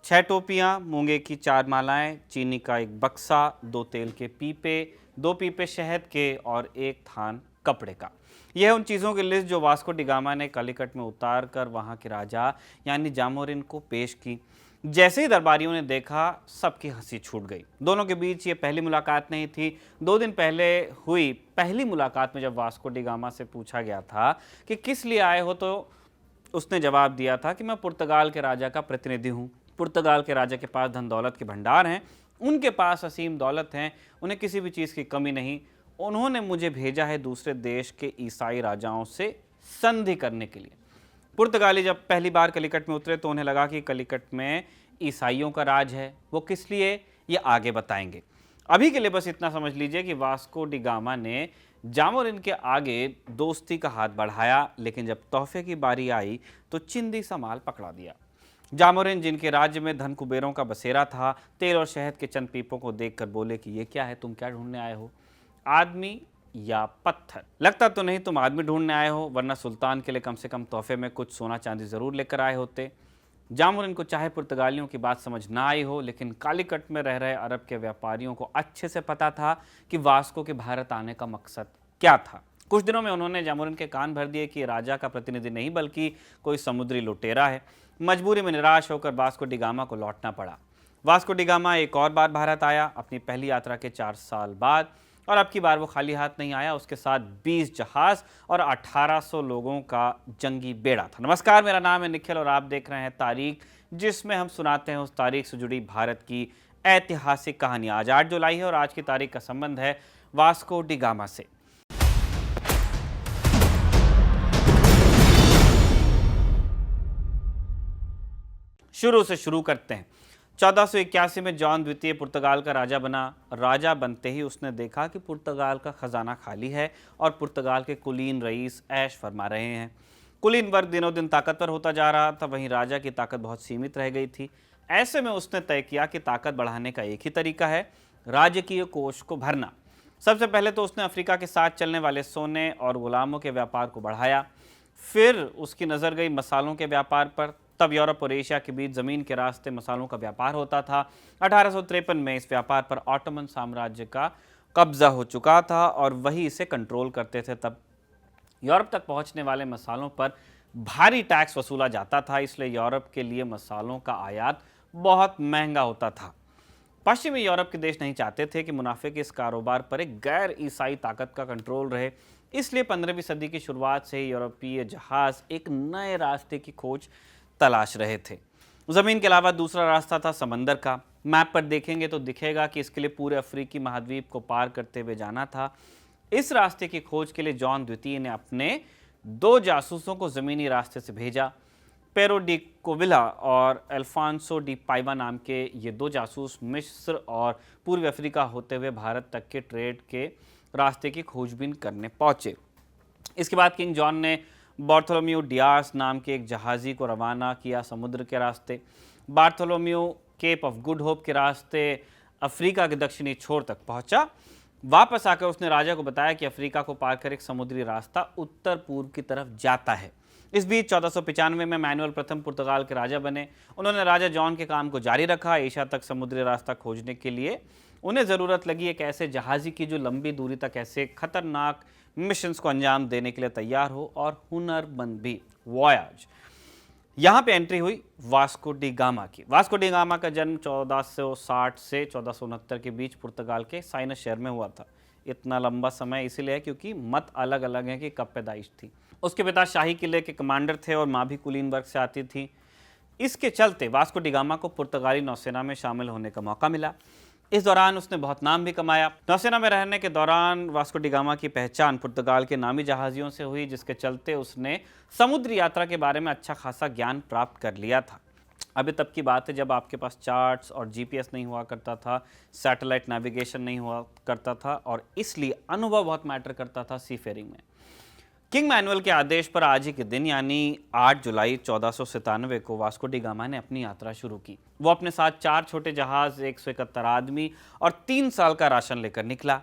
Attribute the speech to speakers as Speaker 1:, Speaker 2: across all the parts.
Speaker 1: 6 टोपियाँ, मूंगे की 4 मालाएं, चीनी का एक बक्सा, 2 तेल के पीपे, 2 पीपे शहद के और 1 थान कपड़े का। यह उन चीज़ों की लिस्ट जो वास्को डी गामा ने कालीकट में उतार कर वहाँ के राजा यानी जामोरिन को पेश की। जैसे ही दरबारियों ने देखा, सबकी हंसी छूट गई। दोनों के बीच ये पहली मुलाकात नहीं थी। 2 दिन पहले हुई पहली मुलाकात में जब वास्को डी गामा से पूछा गया था कि किस लिए आए हो, तो उसने जवाब दिया था कि मैं पुर्तगाल के राजा का प्रतिनिधि हूँ। पुर्तगाल के राजा के पास धन दौलत के भंडार हैं, उनके पास असीम दौलत हैं, उन्हें किसी भी चीज़ की कमी नहीं। उन्होंने मुझे भेजा है दूसरे देश के ईसाई राजाओं से संधि करने के लिए। पुर्तगाली जब पहली बार कलिकट में उतरे तो उन्हें लगा कि कलिकट में ईसाइयों का राज है। वो किस लिए, ये आगे बताएंगे। अभी के लिए बस इतना समझ लीजिए कि वास्को डी गामा ने जामोरिन के आगे दोस्ती का हाथ बढ़ाया, लेकिन जब तोहफे की बारी आई तो चिंदी सा माल पकड़ा दिया। जामोरिन, जिनके राज्य में धन कुबेरों का बसेरा था, तेल और शहद के चंद पीपों को देखकर बोले कि ये क्या है, तुम क्या ढूंढने आए हो, आदमी या पत्थर? लगता तो नहीं तुम आदमी ढूंढने आए हो, वरना सुल्तान के लिए कम से कम तोहफे में कुछ सोना चांदी जरूर लेकर आए होते। जामोरिन को चाहे पुर्तगालियों की बात समझ ना आई हो, लेकिन कालीकट में रह रहे अरब के व्यापारियों को अच्छे से पता था कि वास्को के भारत आने का मकसद क्या था। कुछ दिनों में उन्होंने जामोरिन के कान भर दिए कि राजा का प्रतिनिधि नहीं बल्कि कोई समुद्री लुटेरा है। मजबूरी में निराश होकर वास्को डी गामा को लौटना पड़ा। वास्को डी गामा एक और बार भारत आया, अपनी पहली यात्रा के 4 साल बाद, और अब की बार वो खाली हाथ नहीं आया। उसके साथ 20 जहाज और 1800 लोगों का जंगी बेड़ा था। नमस्कार, मेरा नाम है निखिल और आप देख रहे हैं तारीख, जिसमें हम सुनाते हैं उस तारीख से जुड़ी भारत की ऐतिहासिक कहानी। आज 8 जुलाई है और आज की तारीख का संबंध है वास्को डी गामा से। शुरू से शुरू करते हैं। 1481 में जॉन द्वितीय पुर्तगाल का राजा बना। राजा बनते ही उसने देखा कि पुर्तगाल का खजाना खाली है और पुर्तगाल के कुलीन रईस ऐश फरमा रहे हैं। कुलीन वर्ग दिनों दिन ताकतवर होता जा रहा था, वहीं राजा की ताकत बहुत सीमित रह गई थी। ऐसे में उसने तय किया कि ताकत बढ़ाने का एक ही तरीका है, राजकीय कोष को भरना। सबसे पहले तो उसने अफ्रीका के साथ चलने वाले सोने और गुलामों के व्यापार को बढ़ाया। फिर उसकी नज़र गई मसालों के व्यापार पर। तब यूरोप और एशिया के बीच ज़मीन के रास्ते मसालों का व्यापार होता था। 1853 में इस व्यापार पर ऑटोमन साम्राज्य का कब्जा हो चुका था और वही इसे कंट्रोल करते थे। तब यूरोप तक पहुंचने वाले मसालों पर भारी टैक्स वसूला जाता था, इसलिए यूरोप के लिए मसालों का आयात बहुत महंगा होता था। पश्चिमी यूरोप के देश नहीं चाहते थे कि मुनाफे के इस कारोबार पर एक गैर ईसाई ताकत का कंट्रोल रहे, इसलिए 15वीं सदी की शुरुआत से ही यूरोपीय जहाज एक नए रास्ते की खोज तलाश रहे थे। ज़मीन के अलावा दूसरा रास्ता था समंदर का। मैप पर देखेंगे तो दिखेगा कि इसके लिए पूरे अफ्रीकी महाद्वीप को पार करते हुए जाना था। इस रास्ते की खोज के लिए जॉन द्वितीय ने अपने 2 जासूसों को ज़मीनी रास्ते से भेजा। पेरो डी कोविला और अल्फांसो डी पाइवा नाम के ये 2 जासूस मिस्र और पूर्वी अफ्रीका होते हुए भारत तक के ट्रेड के रास्ते की खोजबीन करने पहुंचे। इसके बाद किंग जॉन ने बार्थोलोम्यू डियास नाम के एक जहाज़ी को रवाना किया समुद्र के रास्ते। Bartholomew Cape of Good Hope के रास्ते अफ्रीका के दक्षिणी छोर तक पहुंचा। वापस आकर उसने राजा को बताया कि अफ्रीका को पार कर एक समुद्री रास्ता उत्तर पूर्व की तरफ जाता है। इस बीच 1495 में मैनुअल प्रथम पुर्तगाल के राजा बने। उन्होंने राजा जॉन के काम को जारी रखा। एशिया तक समुद्री रास्ता खोजने के लिए उन्हें ज़रूरत लगी एक ऐसे जहाज़ी की जो लंबी दूरी तक ऐसे खतरनाक मिशंस को अंजाम देने के लिए तैयार हो और हुनरमंद भी। वॉयाज, यहाँ पे एंट्री हुई वास्को डी गामा की। वास्को डी गामा का जन्म 1460 से 1469 के बीच पुर्तगाल के साइनस शहर में हुआ था। इतना लंबा समय इसीलिए है क्योंकि मत अलग अलग हैं कि कब पैदाइश थी। उसके पिता शाही किले के कमांडर थे और माँ भी कुलीन वर्ग से आती थी। इसके चलते वास्को डी गामा को पुर्तगाली नौसेना में शामिल होने का मौका मिला। इस दौरान उसने बहुत नाम भी कमाया। नौसेना में रहने के दौरान वास्को डी गामा की पहचान पुर्तगाल के नामी जहाज़ियों से हुई, जिसके चलते उसने समुद्री यात्रा के बारे में अच्छा खासा ज्ञान प्राप्त कर लिया था। अभी तब की बात है जब आपके पास चार्ट्स और जीपीएस नहीं हुआ करता था, सैटेलाइट नेविगेशन नहीं हुआ करता था, और इसलिए अनुभव बहुत मैटर करता था सीफेरिंग में। किंग मैनुअल के आदेश पर आज ही के दिन यानी 8 जुलाई 1497 को वास्को डी गामा ने अपनी यात्रा शुरू की। वो अपने साथ 4 छोटे जहाज, 171 आदमी और 3 साल का राशन लेकर निकला।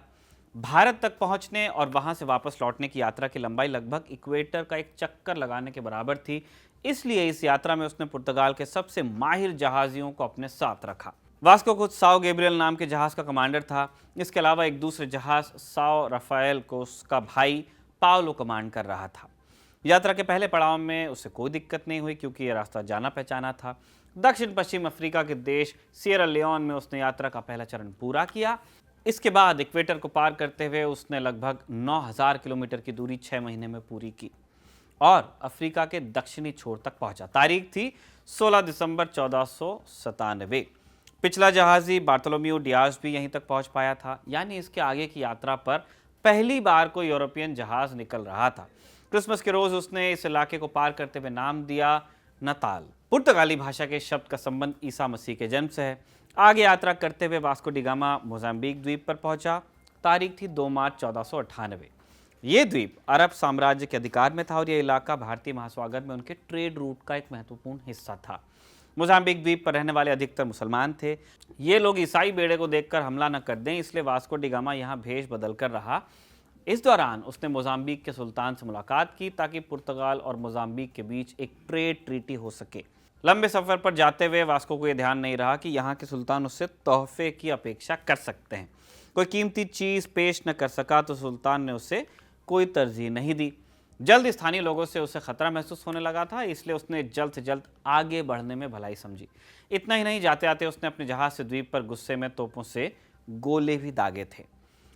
Speaker 1: भारत तक पहुंचने और वहां से वापस लौटने की यात्रा की लंबाई लगभग इक्वेटर का एक चक्कर लगाने के बराबर थी। इसलिए इस यात्रा में उसने पुर्तगाल के सबसे माहिर जहाजियों को अपने साथ रखा। वास्को खुद साओ गैब्रियल नाम के जहाज का कमांडर था। इसके अलावा एक दूसरे जहाज साओ राफेल को उसका भाई पाओलो कमांड कर रहा था। यात्रा के पहले पड़ाव में उसे कोई दिक्कत नहीं हुई क्योंकि यह रास्ता जाना पहचाना था। दक्षिण पश्चिम अफ्रीका के देश सिएरा लियोन में उसने यात्रा का पहला चरण पूरा किया। इसके बाद इक्वेटर को पार करते हुए उसने लगभग 9000 किलोमीटर की दूरी 6 महीने में पूरी की और अफ्रीका के दक्षिणी छोर तक पहुंचा। तारीख थी 16 दिसंबर 1497। पिछला जहाजी बार्तोलोम्यू डियाज भी यहीं तक पहुंच पाया था, यानी इसके आगे की यात्रा पर पहली बार कोई यूरोपियन जहाज निकल रहा था। क्रिसमस के रोज उसने इस इलाके को पार करते हुए नाम दिया नताल। पुर्तगाली भाषा के शब्द का संबंध ईसा मसीह के जन्म से है। आगे यात्रा करते हुए वास्को डी गामा मोजाम्बिक द्वीप पर पहुंचा। तारीख थी 2 मार्च 1498। ये द्वीप अरब साम्राज्य के अधिकार में था और यह इलाका भारतीय महासागर में उनके ट्रेड रूट का एक महत्वपूर्ण हिस्सा था। मोजाम्बिक द्वीप पर रहने वाले अधिकतर मुसलमान थे। ये लोग ईसाई बेड़े को देखकर हमला न कर दें, इसलिए वास्को डी गामा यहाँ भेष बदल कर रहा। इस दौरान उसने मोजाम्बिक के सुल्तान से मुलाकात की ताकि पुर्तगाल और मोजाम्बिक के बीच एक ट्रेड ट्रीटी हो सके। लंबे सफर पर जाते हुए वास्को को यह ध्यान नहीं रहा कि यहाँ के सुल्तान उससे तोहफे की अपेक्षा कर सकते हैं। कोई कीमती चीज़ पेश न कर सका तो सुल्तान ने उसे कोई तरजीह नहीं दी। जल्द स्थानीय लोगों से उसे खतरा महसूस होने लगा था, इसलिए उसने जल्द से जल्द आगे बढ़ने में भलाई समझी। इतना ही नहीं, जाते आते उसने अपने जहाज से द्वीप पर गुस्से में तोपों से गोले भी दागे थे।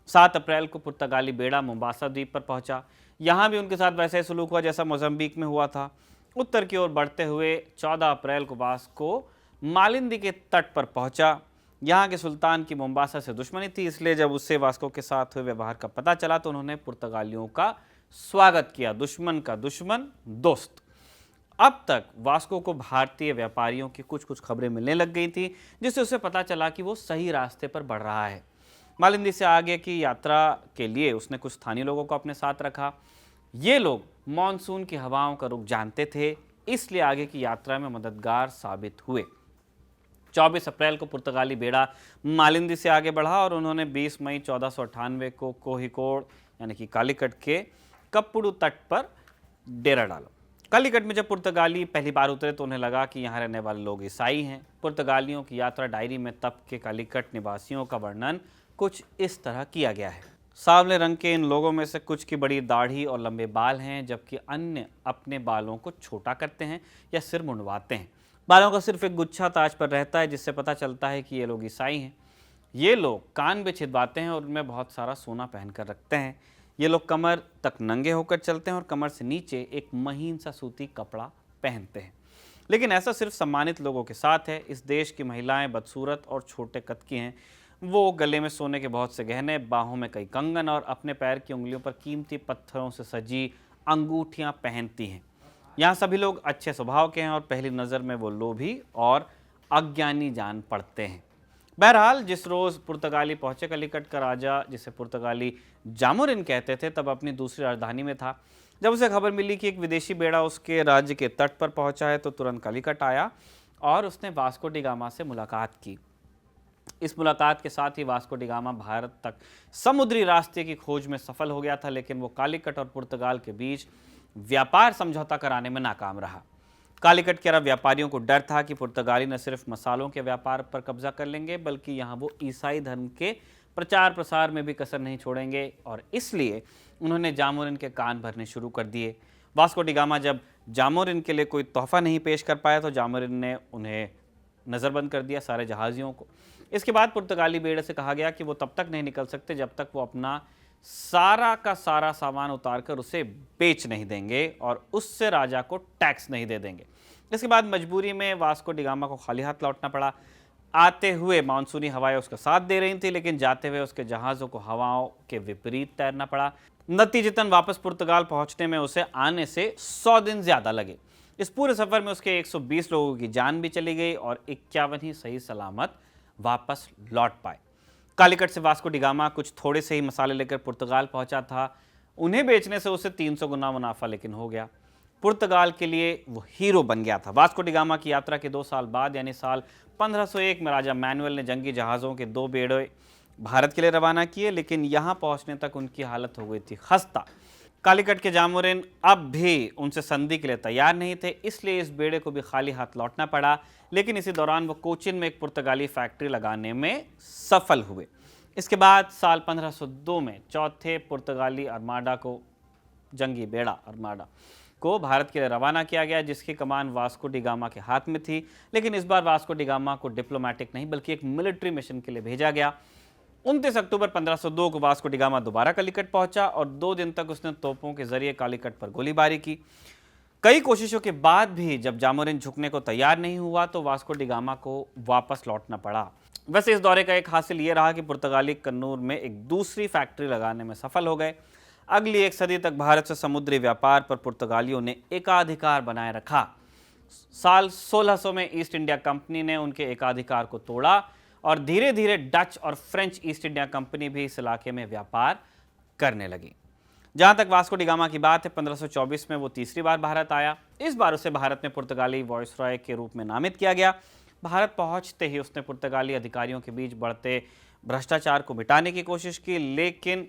Speaker 1: 7 अप्रैल को पुर्तगाली बेड़ा मोम्बासा द्वीप पर पहुंचा। यहाँ भी उनके साथ वैसा ही सलूक हुआ जैसा मोजाम्बिक में हुआ था। उत्तर की ओर बढ़ते हुए 14 अप्रैल को वास्को मालिंदी के तट पर पहुंचा। यहाँ के सुल्तान की मोम्बासा से दुश्मनी थी, इसलिए जब उससे वास्को के साथ हुए व्यवहार का पता चला तो उन्होंने पुर्तगालियों का स्वागत किया। दुश्मन का दुश्मन दोस्त। अब तक वास्को को भारतीय व्यापारियों की कुछ खबरें मिलने लग गई थी, जिससे उसे पता चला कि वो सही रास्ते पर बढ़ रहा है। मालिंदी से आगे की यात्रा के लिए उसने कुछ स्थानीय लोगों को अपने साथ रखा। ये लोग मानसून की हवाओं का रुख जानते थे, इसलिए आगे की यात्रा में मददगार साबित हुए। 24 अप्रैल को पुर्तगाली बेड़ा मालिंदी से आगे बढ़ा और उन्होंने 20 मई 1498 को कोहिकोड यानी कि कालीकट के कप्पुडू तट पर डेरा डाला। कालीकट में जब पुर्तगाली पहली बार उतरे तो उन्हें लगा कि यहाँ रहने वाले लोग ईसाई हैं। पुर्तगालियों की यात्रा डायरी में तब के कालीकट निवासियों का वर्णन कुछ इस तरह किया गया है। सांवले रंग के इन लोगों में से कुछ की बड़ी दाढ़ी और लंबे बाल हैं, जबकि अन्य अपने बालों को छोटा करते हैं या सिर मुंडवाते हैं। बालों का सिर्फ एक गुच्छा ताज पर रहता है, जिससे पता चलता है कि ये लोग ईसाई हैं। ये लोग कान भी छिदवाते हैं और उनमें बहुत सारा सोना पहन कर रखते हैं। ये लोग कमर तक नंगे होकर चलते हैं और कमर से नीचे एक महीन सा सूती कपड़ा पहनते हैं। लेकिन ऐसा सिर्फ सम्मानित लोगों के साथ है। इस देश की महिलाएं बदसूरत और छोटे कद की हैं। वो गले में सोने के बहुत से गहने, बाहों में कई कंगन और अपने पैर की उंगलियों पर कीमती पत्थरों से सजी अंगूठियां पहनती हैं। यहाँ सभी लोग अच्छे स्वभाव के हैं और पहली नज़र में वो लोभी और अज्ञानी जान पड़ते हैं। बहरहाल जिस रोज़ पुर्तगाली पहुँचे, कालीकट का राजा, जिसे पुर्तगाली जामोरिन कहते थे, तब अपनी दूसरी राजधानी में था। जब उसे खबर मिली कि एक विदेशी बेड़ा उसके राज्य के तट पर पहुंचा है तो तुरंत कालीकट आया और उसने वास्को डी गामा से मुलाकात की। इस मुलाकात के साथ ही वास्को डी गामा भारत तक समुद्री रास्ते की खोज में सफल हो गया था, लेकिन वो कालीकट और पुर्तगाल के बीच व्यापार समझौता कराने में नाकाम रहा। कालीकट के अरब व्यापारियों को डर था कि पुर्तगाली न सिर्फ मसालों के व्यापार पर कब्जा कर लेंगे, बल्कि यहाँ वो ईसाई धर्म के प्रचार प्रसार में भी कसर नहीं छोड़ेंगे, और इसलिए उन्होंने जामोरिन के कान भरने शुरू कर दिए। वास्को डी गामा जब जामोरिन के लिए कोई तोहफा नहीं पेश कर पाया तो जामोरिन ने उन्हें नज़रबंद कर दिया, सारे जहाज़ियों को। इसके बाद पुर्तगाली बेड़े से कहा गया कि वो तब तक नहीं निकल सकते जब तक वो अपना सारा का सारा सामान उतारकर उसे बेच नहीं देंगे और उससे राजा को टैक्स नहीं दे देंगे। इसके बाद मजबूरी में वास्को डी गामा को खाली हाथ लौटना पड़ा। आते हुए मानसूनी हवाएं उसका साथ दे रही थी, लेकिन जाते हुए उसके जहाज़ों को हवाओं के विपरीत तैरना पड़ा। नतीजतन वापस पुर्तगाल पहुंचने में उसे आने से 100 दिन ज़्यादा लगे। इस पूरे सफ़र में उसके 120 लोगों की जान भी चली गई और 51 ही सही सलामत वापस लौट पाए। कालीकट से वास्को डी गामा कुछ थोड़े से ही मसाले लेकर पुर्तगाल पहुंचा था। उन्हें बेचने से उसे 300 गुना मुनाफा लेकिन हो गया। पुर्तगाल के लिए वो हीरो बन गया था। वास्को डी गामा की यात्रा के 2 साल बाद यानी साल 1501 में राजा मैनुअल ने जंगी जहाज़ों के 2 बेड़े भारत के लिए रवाना किए, लेकिन यहाँ पहुँचने तक उनकी हालत हो गई थी खस्ता। कालीकट के जामोरिन अब भी उनसे संधि के लिए तैयार नहीं थे, इसलिए इस बेड़े को भी खाली हाथ लौटना पड़ा। लेकिन इसी दौरान वो कोचिन में एक पुर्तगाली फैक्ट्री लगाने में सफल हुए। इसके बाद साल 1502 में चौथे पुर्तगाली आर्माडा को, जंगी बेड़ा आर्माडा को भारत के लिए रवाना किया गया, जिसकी कमान वास्को डी गामा के हाथ में थी। लेकिन इस बार वास्को डी गामा को डिप्लोमेटिक नहीं बल्कि एक मिलिट्री मिशन के लिए भेजा गया। 29 अक्टूबर 1502 को वास्को डी गामा दोबारा कालीकट पहुंचा और 2 दिन तक उसने तोपों के जरिए कालीकट पर गोलीबारी की। कई कोशिशों के बाद भी जब जामोरिन झुकने को तैयार नहीं हुआ तो वास्को डी गामा को वापस लौटना पड़ा। वैसे इस दौरे का एक हासिल ये रहा कि पुर्तगाली कन्नूर में एक दूसरी फैक्ट्री लगाने में सफल हो गए। अगली एक सदी तक भारत से समुद्री व्यापार पर पुर्तगालियों ने एकाधिकार बनाए रखा। साल 1600 में ईस्ट इंडिया कंपनी ने उनके एकाधिकार को तोड़ा और धीरे धीरे डच और फ्रेंच ईस्ट इंडिया कंपनी भी इस इलाके में व्यापार करने लगी। जहां तक वास्को डी गामा की बात है, 1524 में वो तीसरी बार भारत आया। इस बार उसे भारत में पुर्तगाली वॉइसरॉय के रूप में नामित किया गया। भारत पहुंचते ही उसने पुर्तगाली अधिकारियों के बीच बढ़ते भ्रष्टाचार को मिटाने की कोशिश की, लेकिन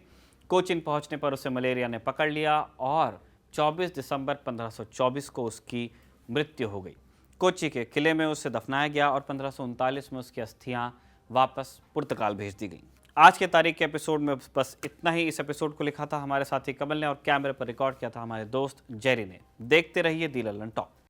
Speaker 1: कोचिन पहुंचने पर उसे मलेरिया ने पकड़ लिया और 24 दिसंबर 1524 को उसकी मृत्यु हो गई। कोच्चि के किले में उसे दफनाया गया और 1539 में उसकी अस्थियां वापस पुर्तगाल भेज दी गई। आज के तारीख के एपिसोड में बस इतना ही। इस एपिसोड को लिखा था हमारे साथी कमल ने और कैमरे पर रिकॉर्ड किया था हमारे दोस्त जेरी ने। देखते रहिए दी लल्लन टॉक।